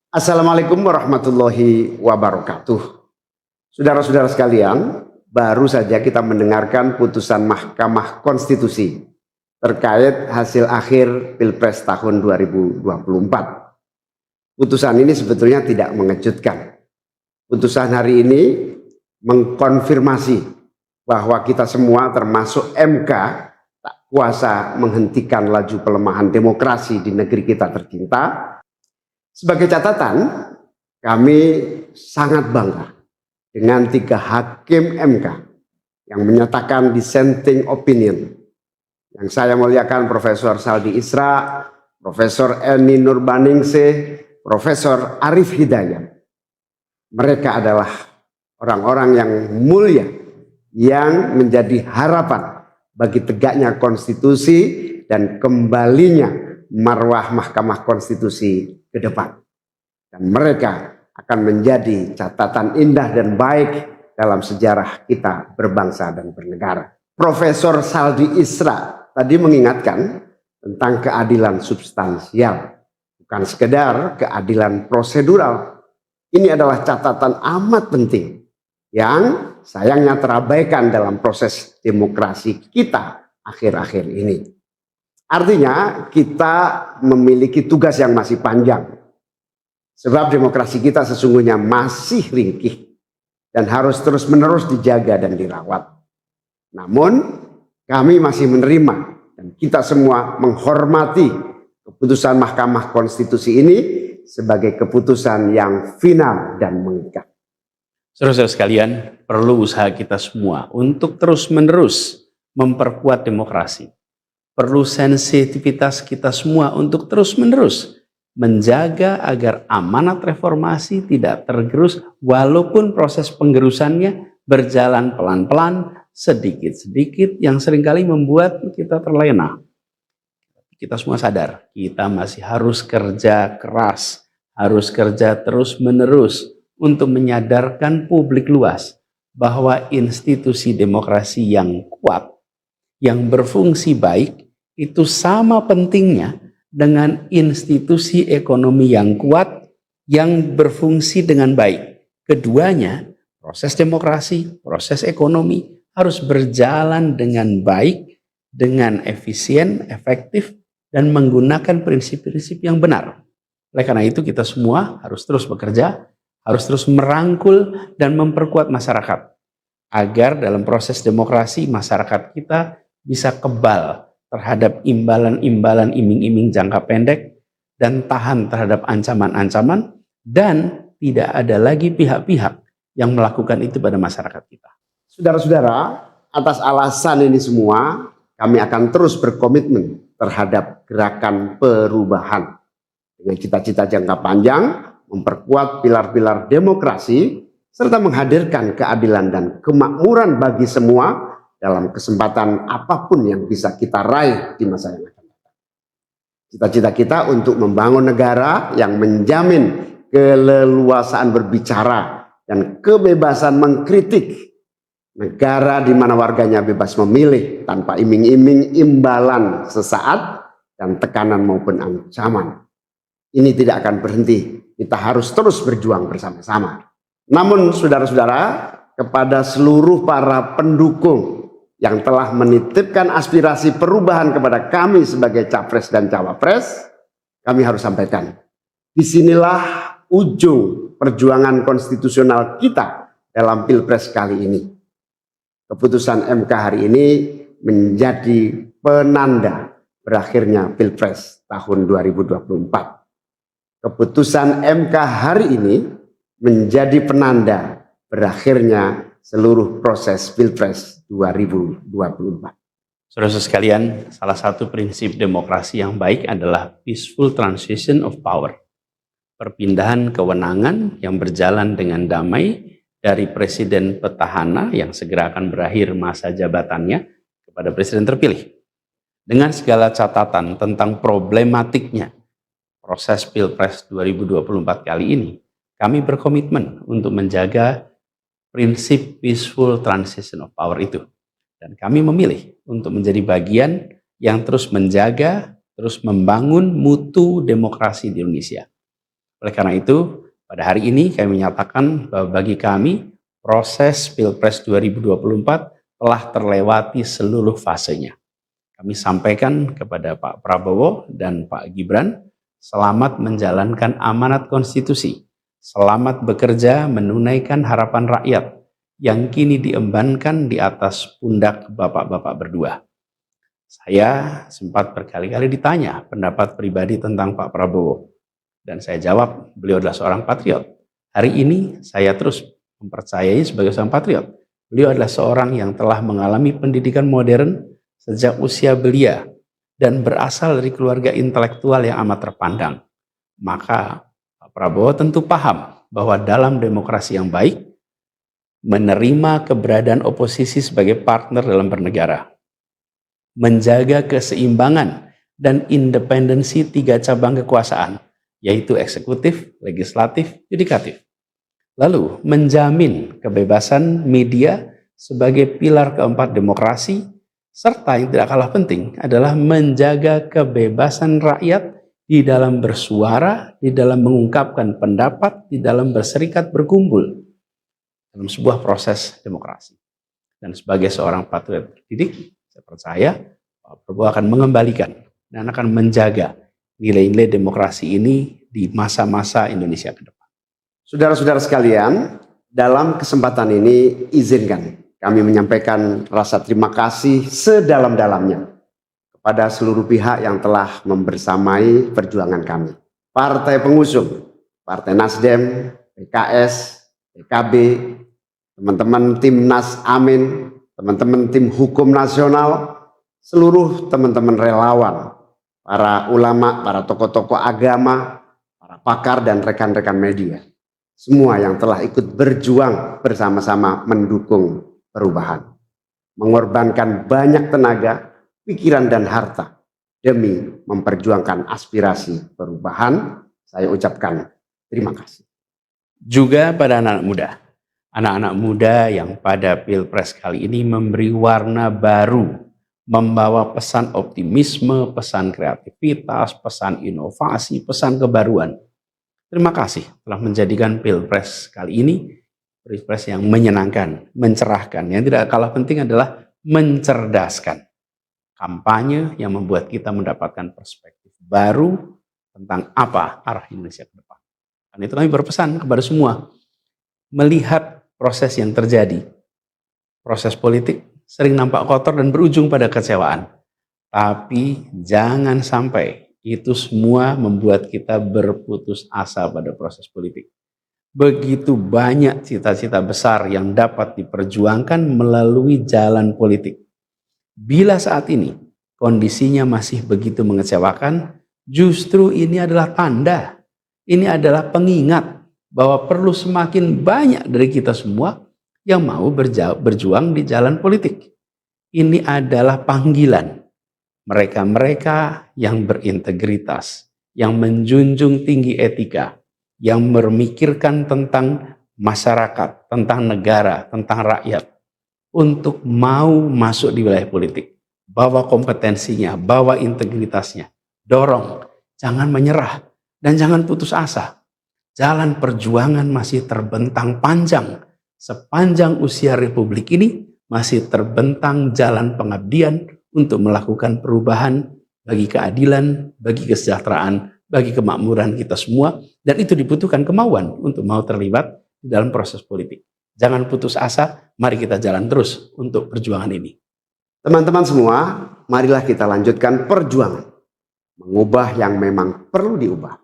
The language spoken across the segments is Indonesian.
Assalamualaikum warahmatullahi wabarakatuh. Saudara-saudara sekalian, baru saja kita mendengarkan putusan Mahkamah Konstitusi terkait hasil akhir Pilpres tahun 2024. Putusan ini sebetulnya tidak mengejutkan. Putusan hari ini mengkonfirmasi bahwa kita semua termasuk MK tak kuasa menghentikan laju pelemahan demokrasi di negeri kita tercinta. Sebagai catatan, kami sangat bangga dengan 3 hakim MK yang menyatakan dissenting opinion. Yang saya muliakan Profesor Saldi Isra, Profesor Eni Nurbaningsih, Profesor Arif Hidayat. Mereka adalah orang-orang yang mulia yang menjadi harapan bagi tegaknya konstitusi dan kembalinya marwah Mahkamah Konstitusi ke depan. Dan mereka akan menjadi catatan indah dan baik dalam sejarah kita berbangsa dan bernegara. Profesor Saldi Isra tadi mengingatkan tentang keadilan substansial, bukan sekedar keadilan prosedural. Ini adalah catatan amat penting yang sayangnya terabaikan dalam proses demokrasi kita akhir-akhir ini. Artinya kita memiliki tugas yang masih panjang. Sebab demokrasi kita sesungguhnya masih ringkih dan harus terus-menerus dijaga dan dirawat. Namun kami masih menerima dan kita semua menghormati keputusan Mahkamah Konstitusi ini sebagai keputusan yang final dan mengikat. Saudara-saudara sekalian, perlu usaha kita semua untuk terus-menerus memperkuat demokrasi. Perlu sensitivitas kita semua untuk terus-menerus menjaga agar amanat reformasi tidak tergerus walaupun proses penggerusannya berjalan pelan-pelan, sedikit-sedikit yang seringkali membuat kita terlena. Kita semua sadar, kita masih harus kerja keras, harus kerja terus-menerus untuk menyadarkan publik luas bahwa institusi demokrasi yang kuat, yang berfungsi baik, itu sama pentingnya dengan institusi ekonomi yang kuat yang berfungsi dengan baik. Keduanya, proses demokrasi, proses ekonomi harus berjalan dengan baik, dengan efisien, efektif, dan menggunakan prinsip-prinsip yang benar. Oleh karena itu kita semua harus terus bekerja, harus terus merangkul dan memperkuat masyarakat agar dalam proses demokrasi masyarakat kita bisa kebal terhadap imbalan-imbalan iming-iming jangka pendek dan tahan terhadap ancaman-ancaman dan tidak ada lagi pihak-pihak yang melakukan itu pada masyarakat kita. Saudara-saudara, atas alasan ini semua kami akan terus berkomitmen terhadap gerakan perubahan dengan cita-cita jangka panjang, memperkuat pilar-pilar demokrasi serta menghadirkan keadilan dan kemakmuran bagi semua dalam kesempatan apapun yang bisa kita raih di masa yang akan datang. Cita-cita kita untuk membangun negara yang menjamin keleluasaan berbicara dan kebebasan mengkritik. Negara di mana warganya bebas memilih tanpa iming-iming imbalan sesaat dan tekanan maupun ancaman. Ini tidak akan berhenti. Kita harus terus berjuang bersama-sama. Namun saudara-saudara, kepada seluruh para pendukung yang telah menitipkan aspirasi perubahan kepada kami sebagai capres dan cawapres, kami harus sampaikan, disinilah ujung perjuangan konstitusional kita dalam Pilpres kali ini. Keputusan MK hari ini menjadi penanda berakhirnya Pilpres tahun 2024. Keputusan MK hari ini menjadi penanda berakhirnya seluruh proses Pilpres 2024. Saudara-saudara sekalian, salah satu prinsip demokrasi yang baik adalah peaceful transition of power. Perpindahan kewenangan yang berjalan dengan damai dari presiden petahana yang segera akan berakhir masa jabatannya kepada presiden terpilih. Dengan segala catatan tentang problematiknya proses Pilpres 2024 kali ini, kami berkomitmen untuk menjaga prinsip peaceful transition of power itu. Dan kami memilih untuk menjadi bagian yang terus menjaga, terus membangun mutu demokrasi di Indonesia. Oleh karena itu, pada hari ini kami menyatakan bahwa bagi kami proses Pilpres 2024 telah terlewati seluruh fasenya. Kami sampaikan kepada Pak Prabowo dan Pak Gibran, selamat menjalankan amanat konstitusi, selamat bekerja menunaikan harapan rakyat yang kini diembankan di atas pundak bapak-bapak berdua. Saya sempat berkali-kali ditanya pendapat pribadi tentang Pak Prabowo. Dan saya jawab, beliau adalah seorang patriot. Hari ini saya terus mempercayai sebagai seorang patriot. Beliau adalah seorang yang telah mengalami pendidikan modern sejak usia belia dan berasal dari keluarga intelektual yang amat terpandang. Maka Pak Prabowo tentu paham bahwa dalam demokrasi yang baik, menerima keberadaan oposisi sebagai partner dalam bernegara, menjaga keseimbangan dan independensi 3 cabang kekuasaan, yaitu eksekutif, legislatif, yudikatif. Lalu menjamin kebebasan media sebagai pilar keempat demokrasi, serta yang tidak kalah penting adalah menjaga kebebasan rakyat di dalam bersuara, di dalam mengungkapkan pendapat, di dalam berserikat berkumpul dalam sebuah proses demokrasi. Dan sebagai seorang patriot terdidik, saya percaya Pak Prabowo akan mengembalikan dan akan menjaga nilai-nilai demokrasi ini di masa-masa Indonesia ke depan. Saudara-saudara sekalian, dalam kesempatan ini izinkan kami menyampaikan rasa terima kasih sedalam-dalamnya kepada seluruh pihak yang telah membersamai perjuangan kami. Partai pengusung, Partai Nasdem, PKS, PKB, teman-teman Timnas Amin, teman-teman tim hukum nasional, seluruh teman-teman relawan, para ulama, para tokoh-tokoh agama, para pakar dan rekan-rekan media. Semua yang telah ikut berjuang bersama-sama mendukung perubahan. Mengorbankan banyak tenaga, pikiran dan harta demi memperjuangkan aspirasi perubahan. Saya ucapkan terima kasih. Juga pada anak-anak muda yang pada Pilpres kali ini memberi warna baru, membawa pesan optimisme, pesan kreativitas, pesan inovasi, pesan kebaruan. Terima kasih telah menjadikan Pilpres kali ini Pilpres yang menyenangkan, mencerahkan. Yang tidak kalah penting adalah mencerdaskan. Kampanye yang membuat kita mendapatkan perspektif baru tentang apa arah Indonesia ke depan. Dan itu kami berpesan kepada semua, melihat proses yang terjadi. Proses politik sering nampak kotor dan berujung pada kecewaan. Tapi jangan sampai itu semua membuat kita berputus asa pada proses politik. Begitu banyak cita-cita besar yang dapat diperjuangkan melalui jalan politik. Bila saat ini kondisinya masih begitu mengecewakan, justru ini adalah tanda, ini adalah pengingat bahwa perlu semakin banyak dari kita semua yang mau berjuang di jalan politik. Ini adalah panggilan mereka-mereka yang berintegritas, yang menjunjung tinggi etika, yang memikirkan tentang masyarakat, tentang negara, tentang rakyat, untuk mau masuk di wilayah politik. Bawa kompetensinya, bawa integritasnya, dorong, jangan menyerah, dan jangan putus asa. Jalan perjuangan masih terbentang panjang. Sepanjang usia Republik ini masih terbentang jalan pengabdian untuk melakukan perubahan bagi keadilan, bagi kesejahteraan, bagi kemakmuran kita semua. Dan itu dibutuhkan kemauan untuk mau terlibat di dalam proses politik. Jangan putus asa, mari kita jalan terus untuk perjuangan ini. Teman-teman semua, marilah kita lanjutkan perjuangan. Mengubah yang memang perlu diubah.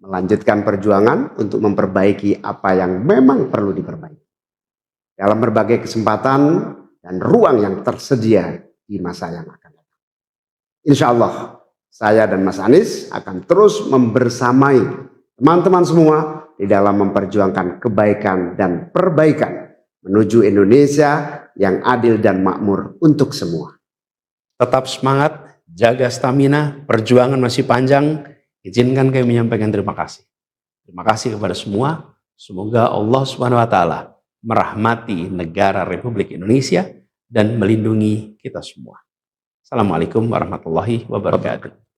Melanjutkan perjuangan untuk memperbaiki apa yang memang perlu diperbaiki. Dalam berbagai kesempatan dan ruang yang tersedia di masa yang akan datang. Insya Allah, saya dan Mas Anies akan terus membersamai teman-teman semua di dalam memperjuangkan kebaikan dan perbaikan menuju Indonesia yang adil dan makmur untuk semua. Tetap semangat, jaga stamina, perjuangan masih panjang. Izinkan kami menyampaikan terima kasih. Terima kasih kepada semua. Semoga Allah SWT merahmati negara Republik Indonesia dan melindungi kita semua. Assalamualaikum warahmatullahi wabarakatuh.